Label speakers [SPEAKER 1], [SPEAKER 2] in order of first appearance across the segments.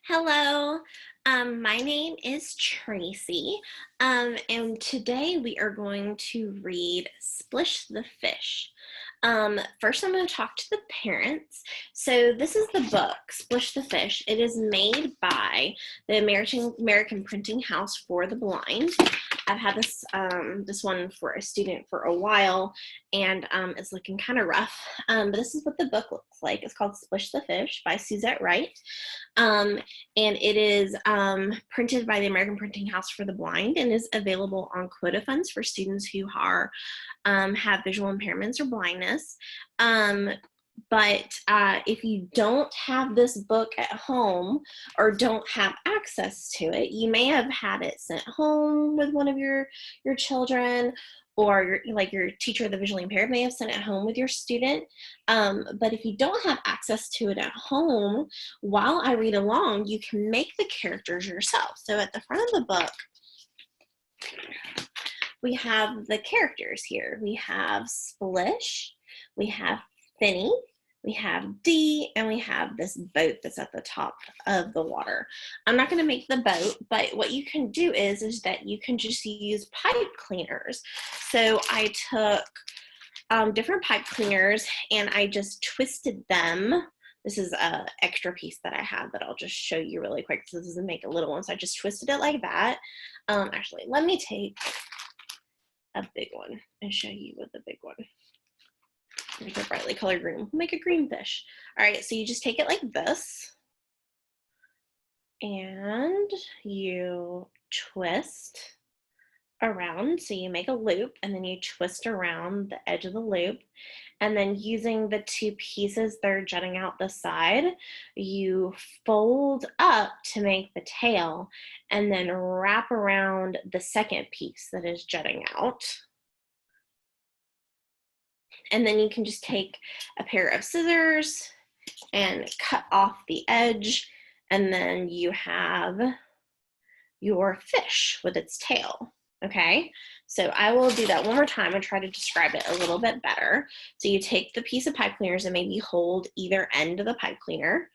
[SPEAKER 1] Hello, my name is Tracy, and today we are going to read Splish the Fish. First, I'm going to talk to the parents. So this is the book, Splish the Fish. It is made by the American Printing House for the Blind. I've had this one for a student for a while, and it's looking kind of rough. But this is what the book looks like. It's called Splish the Fish by Suzette Wright. And it is printed by the American Printing House for the Blind and is available on quota funds for students who are have visual impairments or blindness. But if you don't have this book at home or don't have access to it, you may have had it sent home with one of your children, or your teacher, the visually impaired, may have sent it home with your student. But if you don't have access to it at home, while I read along, you can make the characters yourself. So at the front of the book, we have the characters here. We have Splish, we have Finny, we have Dee, and we have this boat that's at the top of the water. I'm not going to make the boat, but what you can do is that you can just use pipe cleaners. So I took different pipe cleaners and I just twisted them. This is an extra piece that I have that I'll just show you really quick. So this doesn't make a little one. So I just twisted it like that. Actually, let me take a big one and show you with the big one. Make a brightly colored green. We'll make a green fish. All right, so you just take it like this and you twist around. So you make a loop and then you twist around the edge of the loop, and then using the two pieces that are jutting out the side, you fold up to make the tail and then wrap around the second piece that is jutting out. And then you can just take a pair of scissors and cut off the edge, and then you have your fish with its tail. Okay, so I will do that one more time and try to describe it a little bit better. So you take the piece of pipe cleaners and maybe hold either end of the pipe cleaner.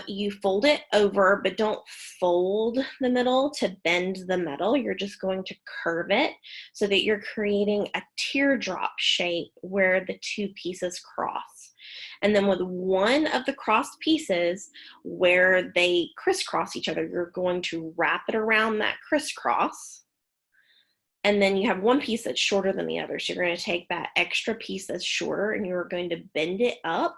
[SPEAKER 1] You fold it over, but don't fold the middle to bend the metal. You're just going to curve it so that you're creating a teardrop shape where the two pieces cross. And then with one of the crossed pieces where they crisscross each other, you're going to wrap it around that crisscross. And then you have one piece that's shorter than the other. So you're going to take that extra piece that's shorter and you're going to bend it up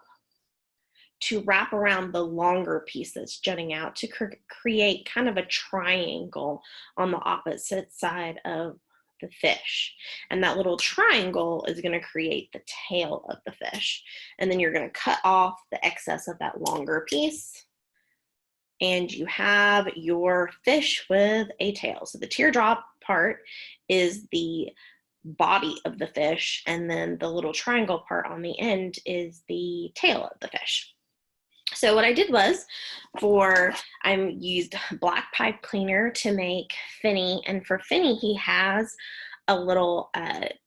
[SPEAKER 1] to wrap around the longer piece that's jutting out to create kind of a triangle on the opposite side of the fish. And that little triangle is going to create the tail of the fish. And then you're going to cut off the excess of that longer piece. And you have your fish with a tail. So the teardrop part is the body of the fish, and then the little triangle part on the end is the tail of the fish. So what I did was, I used black pipe cleaner to make Finny, and for Finny, he has a little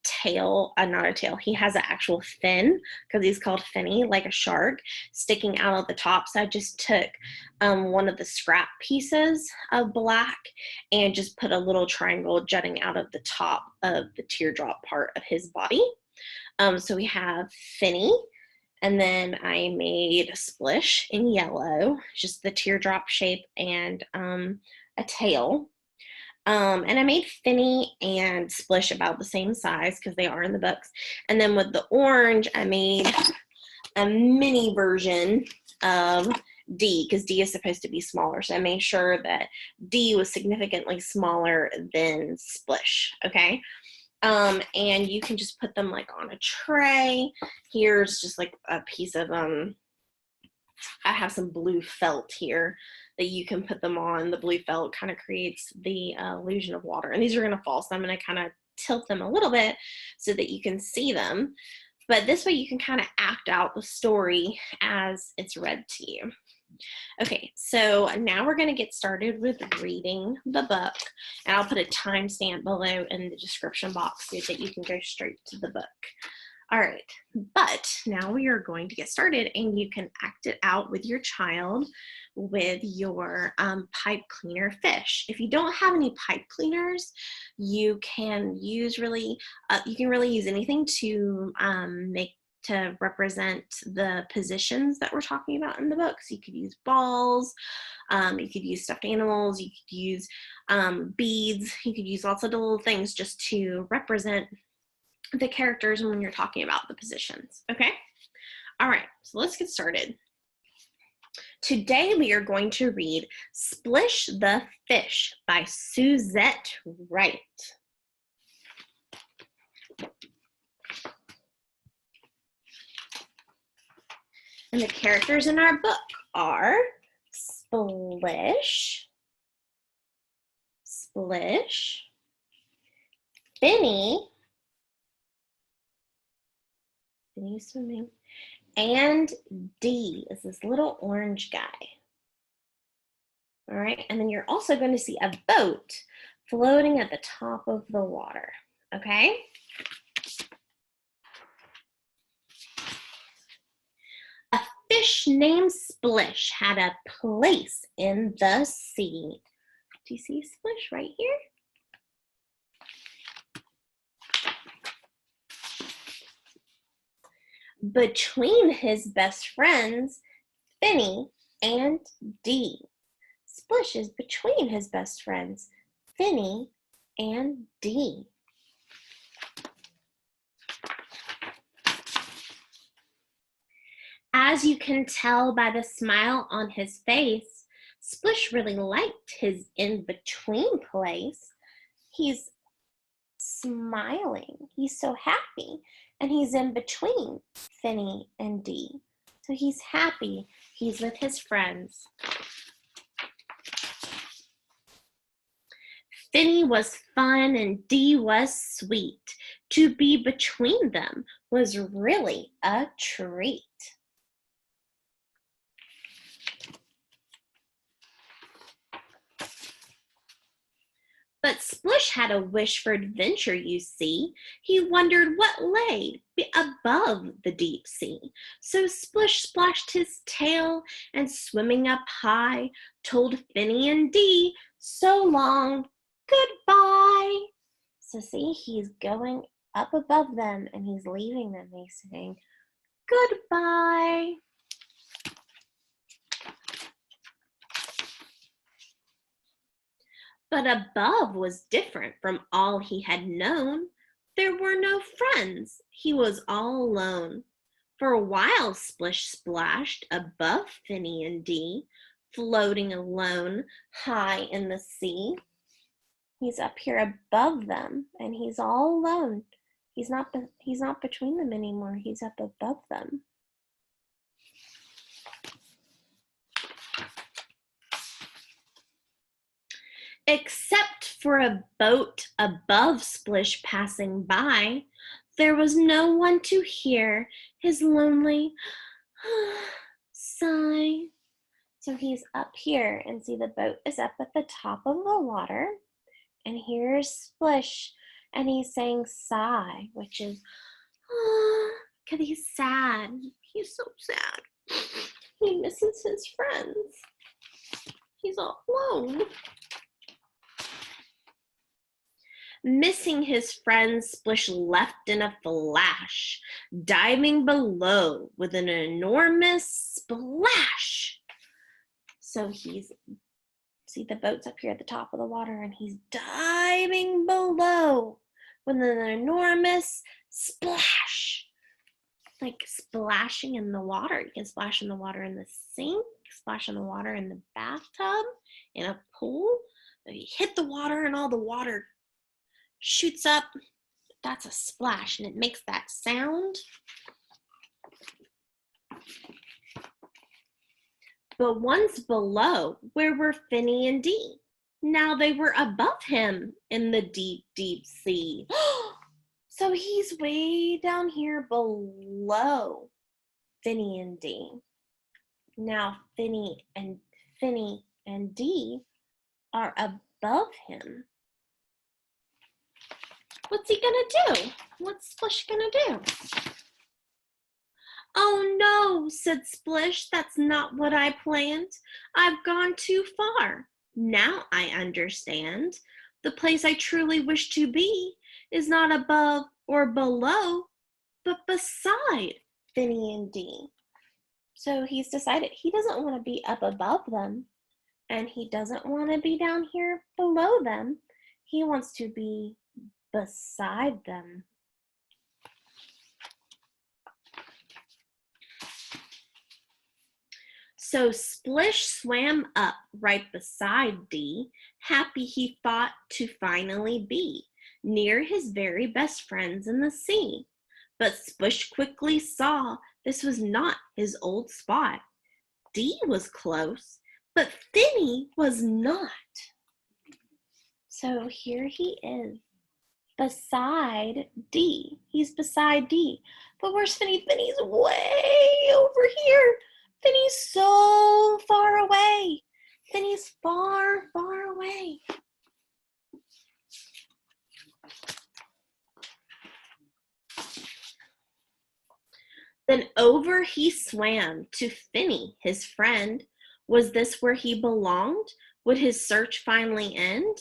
[SPEAKER 1] tail, not a tail, he has an actual fin, because he's called Finny, like a shark, sticking out of the top. So I just took one of the scrap pieces of black and just put a little triangle jutting out of the top of the teardrop part of his body. So we have Finny. And then I made a Splish in yellow, just the teardrop shape and a tail. And I made Finny and Splish about the same size because they are in the books. And then with the orange, I made a mini version of Dee, because Dee is supposed to be smaller. So I made sure that Dee was significantly smaller than Splish, okay? And you can just put them like on a tray. Here's just like a piece of, I have some blue felt here that you can put them on. The blue felt kind of creates the illusion of water. And these are going to fall, so I'm going to kind of tilt them a little bit so that you can see them. But this way you can kind of act out the story as it's read to you. Okay, so now we're going to get started with reading the book, and I'll put a timestamp below in the description box so that you can go straight to the book. All right, but now we are going to get started, and you can act it out with your child with your pipe cleaner fish. If you don't have any pipe cleaners, you can use really use anything to represent the positions that we're talking about in the book. So you could use balls, you could use stuffed animals, you could use beads, you could use lots of little things just to represent the characters when you're talking about the positions, okay? All right, so let's get started. Today we are going to read Splish the Fish by Suzette Wright. And the characters in our book are Splish, Splish, Finny swimming, and D is this little orange guy. All right, and then you're also going to see a boat floating at the top of the water, okay? A fish named Splish had a place in the sea. Do you see Splish right here? Between his best friends, Finny and Dee. Splish is between his best friends, Finny and Dee. As you can tell by the smile on his face, Splish really liked his in-between place. He's smiling. He's so happy. And he's in between Finny and Dee. So he's happy. He's with his friends. Finny was fun and Dee was sweet. To be between them was really a treat. But Splish had a wish for adventure, you see. He wondered what lay above the deep sea. So Splish splashed his tail and swimming up high, told Finny and Dee, so long, goodbye. So see, he's going up above them and he's leaving them. He's saying, goodbye. But above was different from all he had known. There were no friends. He was all alone. For a while Splish splashed above Finny and Dee, floating alone high in the sea. He's up here above them and he's all alone. He's not between them anymore. He's up above them. Except for a boat above Splish passing by, there was no one to hear his lonely sigh. So he's up here, and see the boat is up at the top of the water, and here's Splish, and he's saying sigh, which is, because he's sad. He's so sad. He misses his friends. He's all alone. Missing his friends, Splish left in a flash, diving below with an enormous splash. So see the boat's up here at the top of the water and he's diving below with an enormous splash. Like splashing in the water. You can splash in the water in the sink, splash in the water in the bathtub, in a pool. You hit the water and all the water shoots up. That's a splash and it makes that sound. But once below, where were Finny and Dee? Now they were above him in the deep, deep sea. So he's way down here below Finny and Dee. Now Finny and Dee are above him. What's he gonna do? What's Splish gonna do? "Oh no," said Splish, "that's not what I planned. I've gone too far. Now I understand. The place I truly wish to be is not above or below, but beside Finny and Dee." So he's decided he doesn't want to be up above them, and he doesn't want to be down here below them. He wants to be beside them. So Splish swam up right beside Dee, happy he thought to finally be near his very best friends in the sea. But Splish quickly saw this was not his old spot. Dee was close, but Finny was not. So here he is, beside Dee. He's beside Dee. But where's Finny? Finny's way over here. Finny's so far away. Finny's far, far away. Then over he swam to Finny, his friend. Was this where he belonged? Would his search finally end?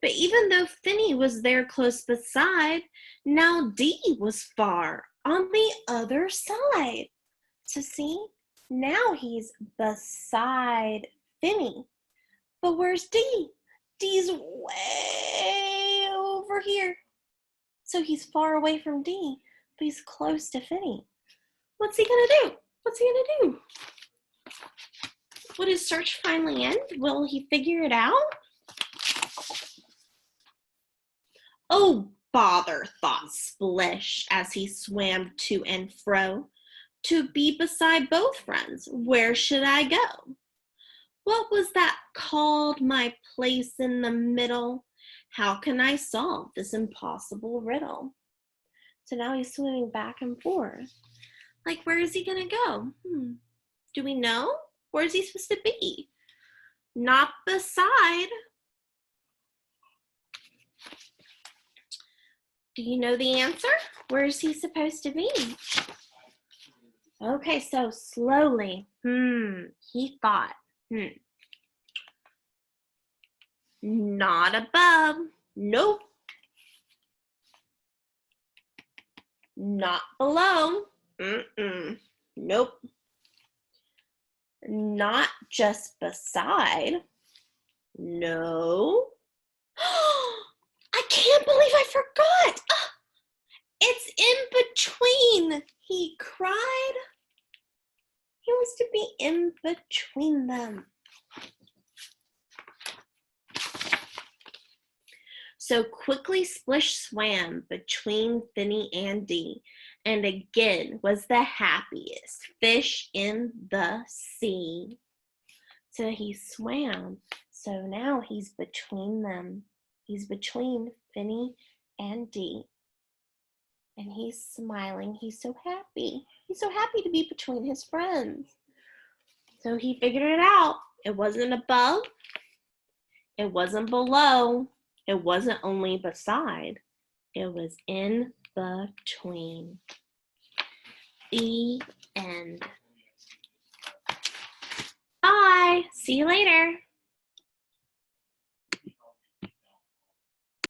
[SPEAKER 1] But even though Finny was there close beside, now Dee was far on the other side. So see, now he's beside Finny. But where's Dee? Dee's way over here. So he's far away from Dee, but he's close to Finny. What's he gonna do? What's he gonna do? Would his search finally end? Will he figure it out? Oh, bother, thought Splish as he swam to and fro. To be beside both friends, where should I go? What was that called, my place in the middle? How can I solve this impossible riddle? So now he's swimming back and forth. Like, where is he gonna go? Do we know? Where is he supposed to be? Not beside. Do you know the answer? Where is he supposed to be? Okay, so slowly, he thought, not above, nope. Not below, nope. Not just beside, no. I can't believe I forgot. It's in between, he cried. He wants to be in between them. So quickly Splish swam between Finny and Dee, and again was the happiest fish in the sea. So he swam, so now he's between them. He's between Finny and Dee. And he's smiling. He's so happy. He's so happy to be between his friends. So he figured it out. It wasn't above. It wasn't below. It wasn't only beside. It was in between. The end. Bye. See you later.